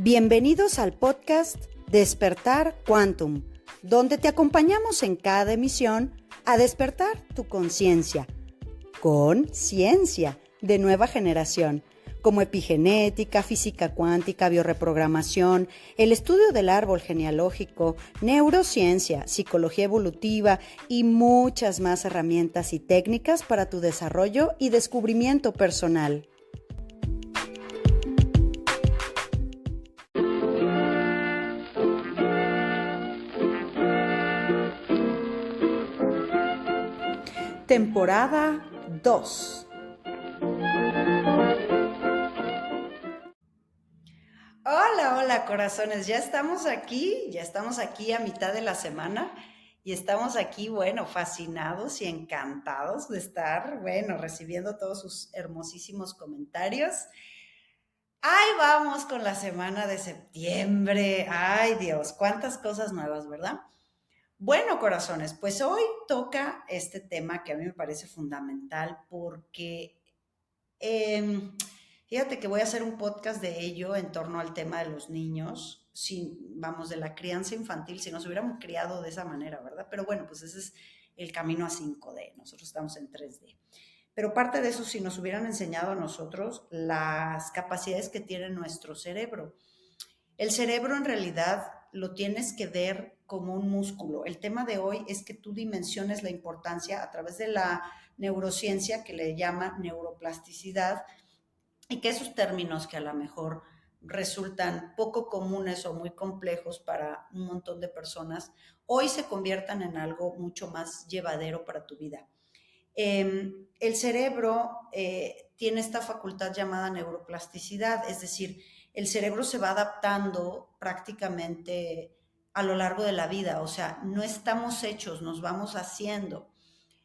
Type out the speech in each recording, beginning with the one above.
Bienvenidos al podcast Despertar Quantum, donde te acompañamos en cada emisión a despertar tu conciencia con ciencia de nueva generación, como epigenética, física cuántica, biorreprogramación, el estudio del árbol genealógico, neurociencia, psicología evolutiva y muchas más herramientas y técnicas para tu desarrollo y descubrimiento personal. Temporada 2. Hola corazones, ya estamos aquí a mitad de la semana y estamos aquí, fascinados y encantados de estar, recibiendo todos sus hermosísimos comentarios. Ahí vamos con la semana de septiembre, ay Dios, cuántas cosas nuevas, ¿verdad? Bueno, corazones, pues hoy toca este tema que a mí me parece fundamental porque fíjate que voy a hacer un podcast de ello en torno al tema de los niños, de la crianza infantil, si nos hubiéramos criado de esa manera, ¿verdad? Pero bueno, pues ese es el camino a 5D, nosotros estamos en 3D. Pero parte de eso, si nos hubieran enseñado a nosotros las capacidades que tiene nuestro cerebro. El cerebro en realidad lo tienes que ver como un músculo. El tema de hoy es que tú dimensiones la importancia a través de la neurociencia que le llama neuroplasticidad y que esos términos que a lo mejor resultan poco comunes o muy complejos para un montón de personas, hoy se conviertan en algo mucho más llevadero para tu vida. El cerebro tiene esta facultad llamada neuroplasticidad, es decir, el cerebro se va adaptando prácticamente a lo largo de la vida, o sea, no estamos hechos, nos vamos haciendo.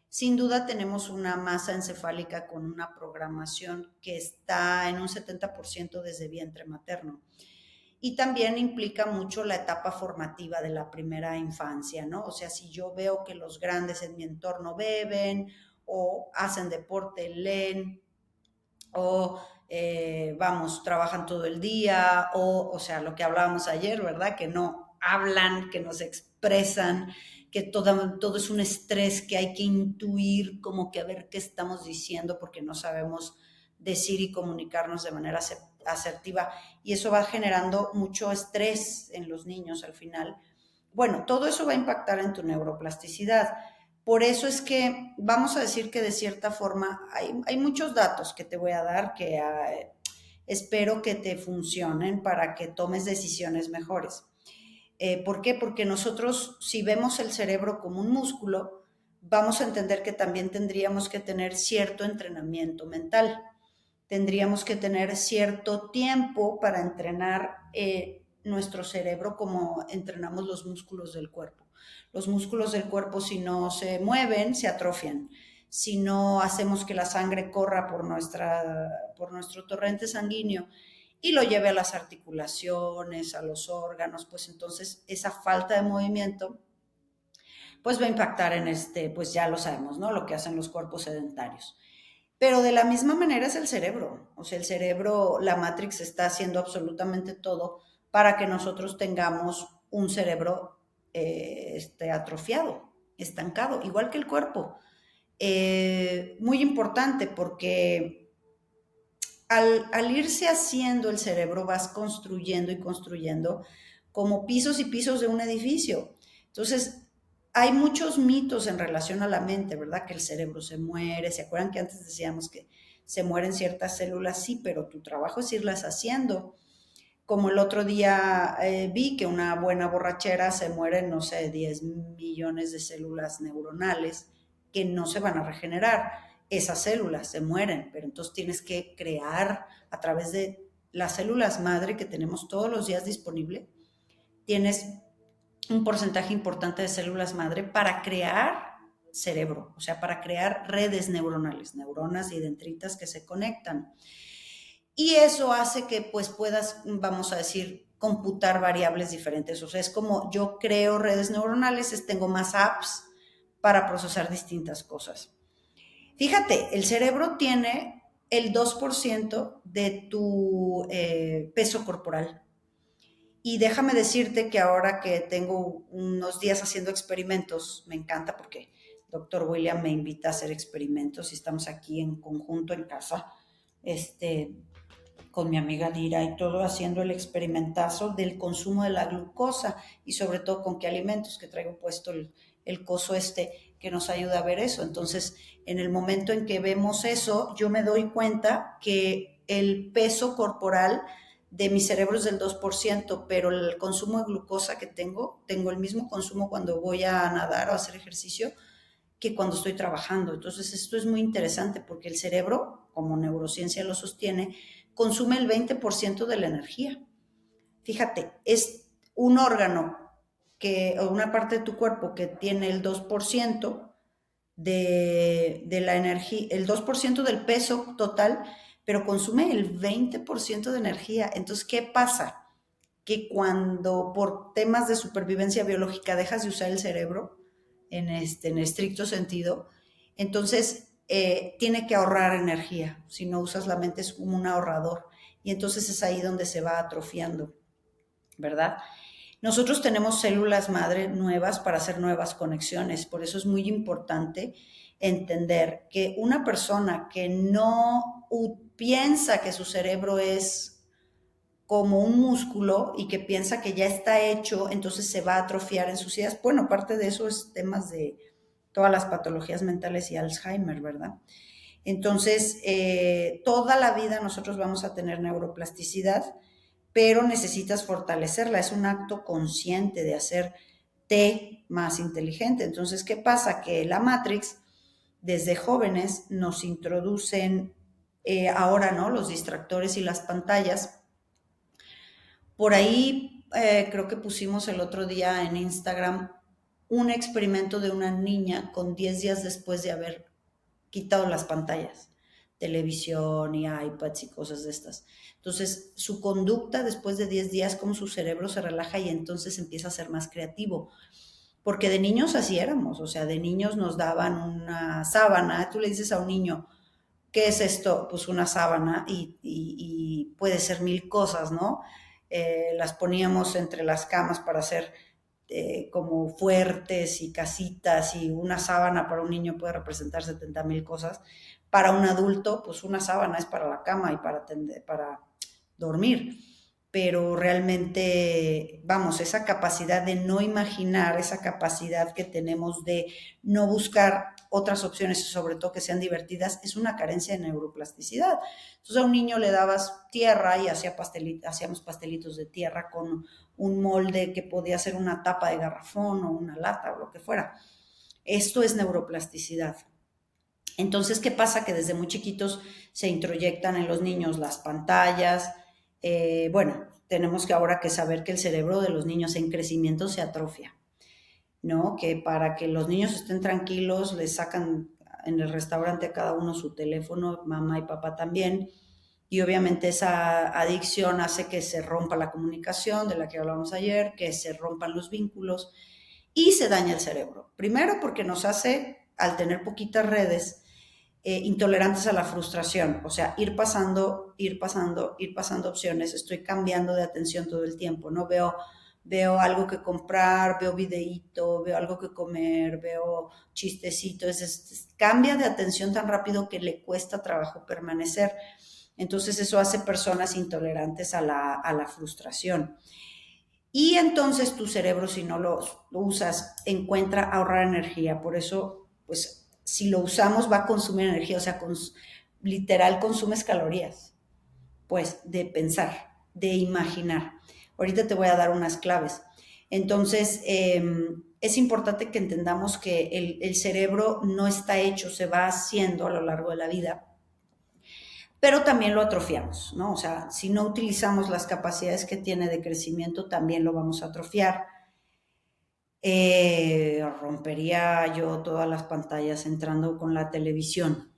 Sin duda tenemos una masa encefálica con una programación que está en un 70% desde vientre materno. Y también implica mucho la etapa formativa de la primera infancia, ¿no? O sea, si yo veo que los grandes en mi entorno beben o hacen deporte, leen o trabajan todo el día o sea, lo que hablábamos ayer, ¿verdad? Que no hablan, que no se expresan, que todo es un estrés que hay que intuir, como que a ver qué estamos diciendo porque no sabemos decir y comunicarnos de manera asertiva y eso va generando mucho estrés en los niños al final. Bueno, todo eso va a impactar en tu neuroplasticidad. Por eso es que vamos a decir que de cierta forma hay muchos datos que te voy a dar que espero que te funcionen para que tomes decisiones mejores. ¿Por qué? Porque nosotros, si vemos el cerebro como un músculo, vamos a entender que también tendríamos que tener cierto entrenamiento mental. Tendríamos que tener cierto tiempo para entrenar nuestro cerebro como entrenamos los músculos del cuerpo. Los músculos del cuerpo, si no se mueven, se atrofian. Si no hacemos que la sangre corra por nuestro torrente sanguíneo y lo lleve a las articulaciones, a los órganos, pues entonces esa falta de movimiento pues va a impactar en pues ya lo sabemos, ¿no? Lo que hacen los cuerpos sedentarios. Pero de la misma manera es el cerebro. O sea, el cerebro, la Matrix está haciendo absolutamente todo para que nosotros tengamos un cerebro atrofiado, estancado, igual que el cuerpo. Muy importante porque al irse haciendo el cerebro vas construyendo y construyendo como pisos y pisos de un edificio. Entonces, hay muchos mitos en relación a la mente, ¿verdad? Que el cerebro se muere. ¿Se acuerdan que antes decíamos que se mueren ciertas células? Sí, pero tu trabajo es irlas haciendo. Como el otro día vi que una buena borrachera se mueren, no sé, 10 millones de células neuronales que no se van a regenerar. Esas células se mueren, pero entonces tienes que crear a través de las células madre que tenemos todos los días disponible. Tienes un porcentaje importante de células madre para crear cerebro, o sea, para crear redes neuronales, neuronas y dendritas que se conectan. Y eso hace que pues puedas, vamos a decir, computar variables diferentes. O sea, es como yo creo redes neuronales, tengo más apps para procesar distintas cosas. Fíjate, el cerebro tiene el 2% de tu peso corporal. Y déjame decirte que ahora que tengo unos días haciendo experimentos, me encanta porque doctor William me invita a hacer experimentos y estamos aquí en conjunto en casa, este, con mi amiga Lira y todo, haciendo el experimentazo del consumo de la glucosa y sobre todo con qué alimentos, que traigo puesto el coso que nos ayuda a ver eso. Entonces, en el momento en que vemos eso, yo me doy cuenta que el peso corporal de mi cerebro es del 2%, pero el consumo de glucosa que tengo el mismo consumo cuando voy a nadar o a hacer ejercicio que cuando estoy trabajando. Entonces, esto es muy interesante porque el cerebro, como neurociencia lo sostiene, consume el 20% de la energía. Fíjate, es un órgano o una parte de tu cuerpo que tiene el 2% de la energía, el 2% del peso total, pero consume el 20% de energía. Entonces, ¿qué pasa? Que cuando por temas de supervivencia biológica dejas de usar el cerebro, en estricto sentido, entonces tiene que ahorrar energía. Si no usas la mente es como un ahorrador. Y entonces es ahí donde se va atrofiando, ¿verdad? Nosotros tenemos células madre nuevas para hacer nuevas conexiones. Por eso es muy importante entender que una persona que no piensa que su cerebro es como un músculo y que piensa que ya está hecho, entonces se va a atrofiar en sus ideas. Bueno, parte de eso es temas de todas las patologías mentales y Alzheimer, ¿verdad? Entonces, toda la vida nosotros vamos a tener neuroplasticidad, pero necesitas fortalecerla. Es un acto consciente de hacerte más inteligente. Entonces, ¿qué pasa? Que la Matrix, desde jóvenes, nos introducen ahora, ¿no? Los distractores y las pantallas. Por ahí creo que pusimos el otro día en Instagram un experimento de una niña con 10 días después de haber quitado las pantallas, televisión y iPads y cosas de estas. Entonces, su conducta después de 10 días, como su cerebro se relaja y entonces empieza a ser más creativo. Porque de niños así éramos, o sea, de niños nos daban una sábana, tú le dices a un niño, ¿qué es esto? Pues una sábana y puede ser mil cosas, ¿no? Las poníamos entre las camas para hacer como fuertes y casitas y una sábana para un niño puede representar 70,000 cosas. Para un adulto, pues una sábana es para la cama y para dormir. Pero realmente, vamos, esa capacidad de no imaginar, esa capacidad que tenemos de no buscar otras opciones, sobre todo que sean divertidas, es una carencia de neuroplasticidad. Entonces a un niño le dabas tierra y hacíamos pastelitos de tierra con un molde que podía ser una tapa de garrafón o una lata o lo que fuera. Esto es neuroplasticidad. Entonces, ¿qué pasa? Que desde muy chiquitos se introyectan en los niños las pantallas. Bueno, tenemos que ahora que saber que el cerebro de los niños en crecimiento se atrofia, ¿no? Que para que los niños estén tranquilos, les sacan en el restaurante a cada uno su teléfono, mamá y papá también, y obviamente esa adicción hace que se rompa la comunicación de la que hablábamos ayer, que se rompan los vínculos y se daña el cerebro. Primero porque nos hace, al tener poquitas redes, intolerantes a la frustración, o sea, ir pasando opciones, estoy cambiando de atención todo el tiempo, ¿no? Veo algo que comprar, veo videíto, veo algo que comer, veo chistecito, cambia de atención tan rápido que le cuesta trabajo permanecer. Entonces eso hace personas intolerantes a la frustración. Y entonces tu cerebro, si no lo usas, encuentra ahorrar energía. Por eso, pues, si lo usamos va a consumir energía, o sea, literal consumes calorías, pues, de pensar, de imaginar. Ahorita te voy a dar unas claves. Entonces, es importante que entendamos que el cerebro no está hecho, se va haciendo a lo largo de la vida, pero también lo atrofiamos, ¿no? O sea, si no utilizamos las capacidades que tiene de crecimiento, también lo vamos a atrofiar. Rompería yo todas las pantallas entrando con la televisión.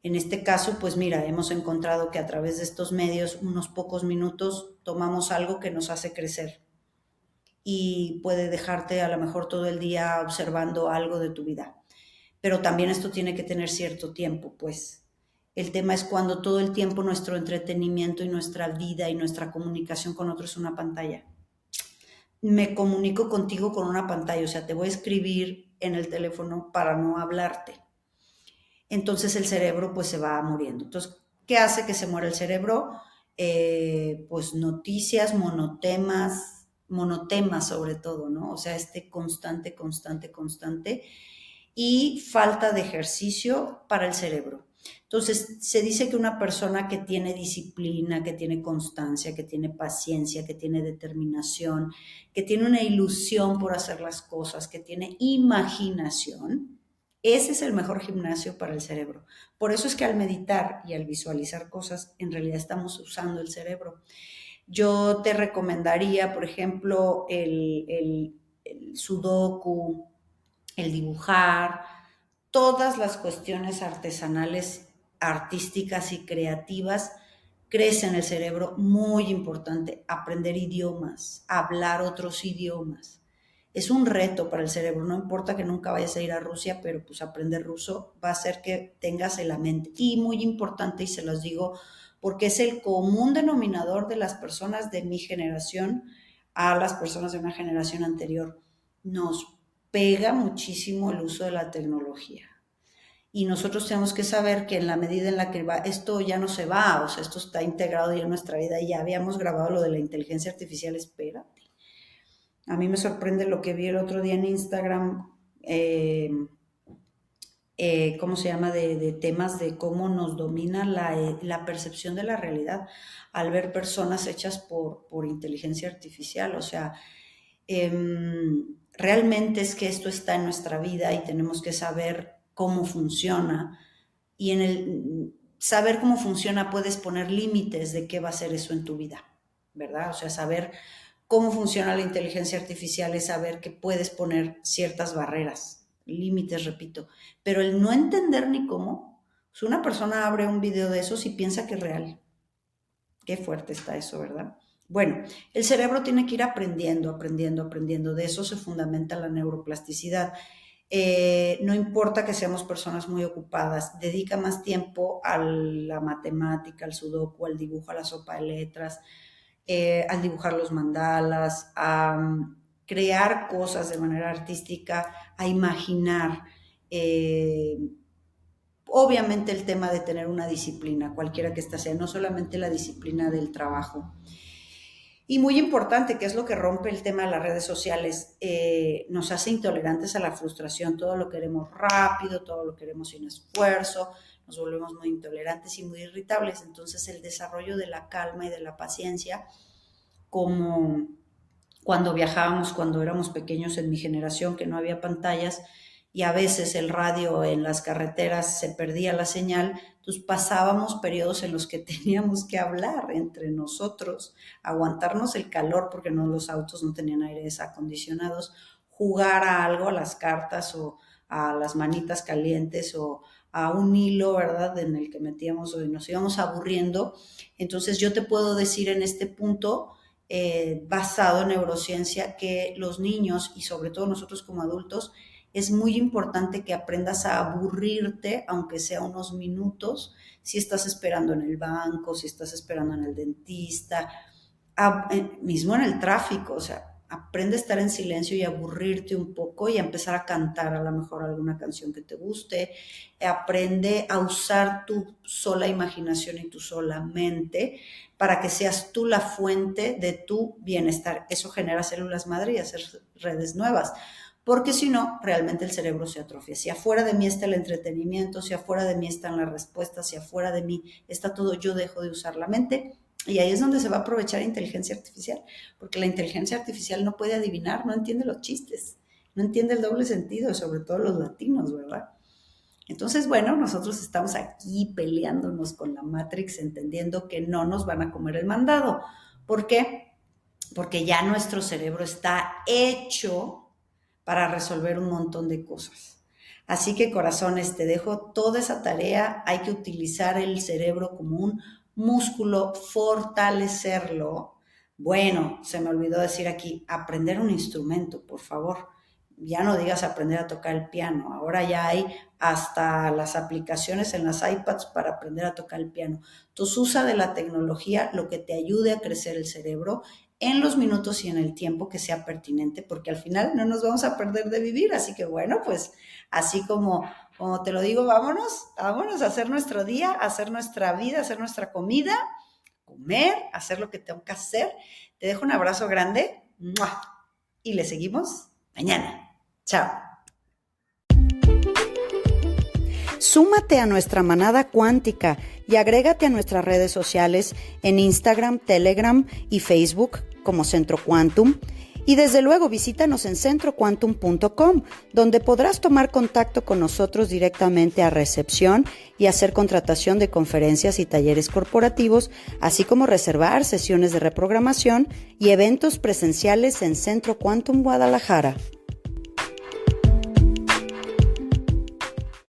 En este caso, pues mira, hemos encontrado que a través de estos medios, unos pocos minutos, tomamos algo que nos hace crecer y puede dejarte a lo mejor todo el día observando algo de tu vida. Pero también esto tiene que tener cierto tiempo, pues. El tema es cuando todo el tiempo nuestro entretenimiento y nuestra vida y nuestra comunicación con otros es una pantalla. me comunico contigo con una pantalla, o sea, te voy a escribir en el teléfono para no hablarte. Entonces el cerebro pues se va muriendo. Entonces, ¿qué hace que se muera el cerebro? Pues noticias, monotemas sobre todo, ¿no? O sea, este constante, constante, constante y falta de ejercicio para el cerebro. Entonces, se dice que una persona que tiene disciplina, que tiene constancia, que tiene paciencia, que tiene determinación, que tiene una ilusión por hacer las cosas, que tiene imaginación, ese es el mejor gimnasio para el cerebro. Por eso es que al meditar y al visualizar cosas, en realidad estamos usando el cerebro. Yo te recomendaría, por ejemplo, el sudoku, el dibujar, todas las cuestiones artesanales, artísticas y creativas crecen en el cerebro. Muy importante, aprender idiomas, hablar otros idiomas. Es un reto para el cerebro, no importa que nunca vayas a ir a Rusia, pero pues aprender ruso va a hacer que tengas en la mente. Y muy importante, y se los digo, porque es el común denominador de las personas de mi generación a las personas de una generación anterior. Nos pega muchísimo el uso de la tecnología. Y nosotros tenemos que saber que en la medida en la que va, esto ya no se va, o sea, esto está integrado ya en nuestra vida y ya habíamos grabado lo de la inteligencia artificial, espérate. A mí me sorprende lo que vi el otro día en Instagram, ¿cómo se llama? De temas de cómo nos domina la percepción de la realidad al ver personas hechas por inteligencia artificial. O sea, realmente es que esto está en nuestra vida y tenemos que saber cómo funciona. Y en el saber cómo funciona puedes poner límites de qué va a ser eso en tu vida, ¿verdad? O sea, saber cómo funciona la inteligencia artificial es saber que puedes poner ciertas barreras, límites, repito, pero el no entender ni cómo, pues una persona abre un video de esos y piensa que es real. Qué fuerte está eso, ¿verdad? Bueno, el cerebro tiene que ir aprendiendo, aprendiendo, aprendiendo. De eso se fundamenta la neuroplasticidad. No importa que seamos personas muy ocupadas, dedica más tiempo a la matemática, al sudoku, al dibujo, a la sopa de letras, al dibujar los mandalas, a crear cosas de manera artística, a imaginar. Eh, Obviamente el tema de tener una disciplina, cualquiera que ésta sea, no solamente la disciplina del trabajo. Y muy importante, que es lo que rompe el tema de las redes sociales, nos hace intolerantes a la frustración, todo lo queremos rápido, todo lo queremos sin esfuerzo, nos volvemos muy intolerantes y muy irritables. Entonces el desarrollo de la calma y de la paciencia, como cuando viajábamos, cuando éramos pequeños en mi generación, que no había pantallas y a veces el radio en las carreteras se perdía la señal, entonces pasábamos periodos en los que teníamos que hablar entre nosotros, aguantarnos el calor porque no, los autos no tenían aires acondicionados, jugar a algo, a las cartas o a las manitas calientes o a un hilo, ¿verdad? En el que metíamos y nos íbamos aburriendo. Entonces yo te puedo decir en este punto, basado en neurociencia, que los niños y sobre todo nosotros como adultos es muy importante que aprendas a aburrirte, aunque sea unos minutos, si estás esperando en el banco, si estás esperando en el dentista, mismo en el tráfico, o sea, aprende a estar en silencio y aburrirte un poco y a empezar a cantar a lo mejor alguna canción que te guste, aprende a usar tu sola imaginación y tu sola mente para que seas tú la fuente de tu bienestar. Eso genera células madre y hacer redes nuevas. Porque si no, realmente el cerebro se atrofia. Si afuera de mí está el entretenimiento, si afuera de mí están las respuestas, si afuera de mí está todo, yo dejo de usar la mente. Y ahí es donde se va a aprovechar la inteligencia artificial, porque la inteligencia artificial no puede adivinar, no entiende los chistes, no entiende el doble sentido, sobre todo los latinos, ¿verdad? Entonces, bueno, nosotros estamos aquí peleándonos con la Matrix, entendiendo que no nos van a comer el mandado. ¿Por qué? Porque ya nuestro cerebro está hecho para resolver un montón de cosas. Así que corazones, te dejo toda esa tarea. Hay que utilizar el cerebro como un músculo, fortalecerlo. Bueno, se me olvidó decir aquí, aprender un instrumento, por favor. Ya no digas aprender a tocar el piano. Ahora ya hay hasta las aplicaciones en las iPads para aprender a tocar el piano. Entonces usa de la tecnología lo que te ayude a crecer el cerebro en los minutos y en el tiempo que sea pertinente, porque al final no nos vamos a perder de vivir. Así que bueno, pues así como te lo digo, vámonos a hacer nuestro día, a hacer nuestra vida, a hacer nuestra comida, comer, hacer lo que tengo que hacer. Te dejo un abrazo grande y le seguimos mañana. Chao. Súmate a nuestra manada cuántica y agrégate a nuestras redes sociales en Instagram, Telegram y Facebook como Centro Quantum. Y desde luego visítanos en centroquantum.com, donde podrás tomar contacto con nosotros directamente a recepción y hacer contratación de conferencias y talleres corporativos, así como reservar sesiones de reprogramación y eventos presenciales en Centro Quantum Guadalajara.